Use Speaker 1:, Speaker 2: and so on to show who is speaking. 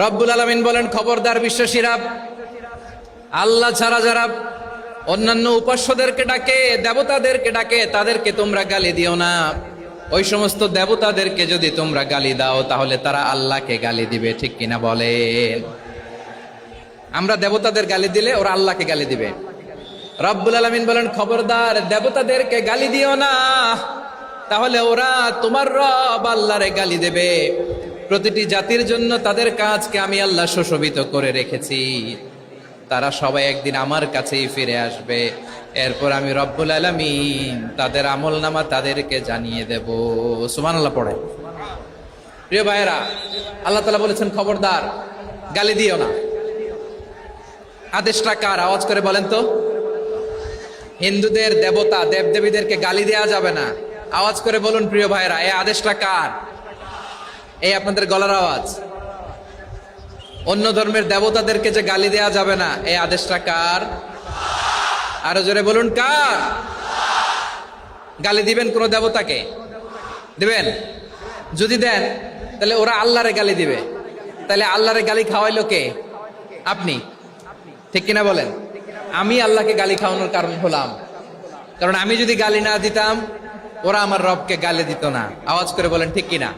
Speaker 1: রব্বুল আলামিন বলেন, খবরদার বিশ্বাসীরা, আল্লাহ ছাড়া যারা অন্যান্য উপাস্যদেরকে ডাকে, দেবতাদেরকে ডাকে, তাদেরকে তোমরা গালি দিও না। ওই সমস্ত দেবতাদেরকে যদি তোমরা গালি দাও তাহলে তারা আল্লাহকে গালি দিবে, ঠিক কিনা বলেন? আমরা দেবতাদের গালি দিলে ওরা আল্লাহকে গালি দিবে। রব্বুল আলামিন বলেন, খবরদার দেবতাদেরকে গালি দিও না, তাহলে ওরা তোমার রব আল্লাহরে গালি দেবে। প্রতিটি জাতির জন্য তাদের কাজকে আমি আল্লাহ সুশোভিত করে রেখেছি, তারা সবাই একদিন আমার কাছেই ফিরে আসবে। এরপর আমি রব্বুল আলামিন তাদের আমলনামা তাদেরকে জানিয়ে দেব। সুবহানাল্লাহ পড়ে। প্রিয় ভাইয়েরা, আল্লাহ তাআলা বলেছেন খবরদার গালি দিও না। আদেশটা কার? আওয়াজ করে বলেন তো। হিন্দুদের দেবতা দেবদেবীদেরকে গালি দেয়া যাবে না। আওয়াজ করে বলুন প্রিয় ভাইয়েরা, এই আদেশটা কার? এই আপনাদের গলার আওয়াজ। অন্য ধর্মের দেবতাদেরকে যে গালি দেয়া যাবে না, এই আদেশটা কার? আরো জোরে বলুন, কার? গালি দিবেন কোন দেবতাকে? দিবেন? যদি দেন তাহলে ওরা আল্লাহরে গালি দিবে। তাহলে আল্লাহরে গালি খাওয়াইলো কে? আপনি, ঠিক কিনা বলেন? আমি আল্লাহকে গালি খাওয়ানোর কারণ হলাম, কারণ আমি যদি গালি না দিতাম ওরা আমার রবকে গালি দিত না। আওয়াজ করে বলেন ঠিক কিনা?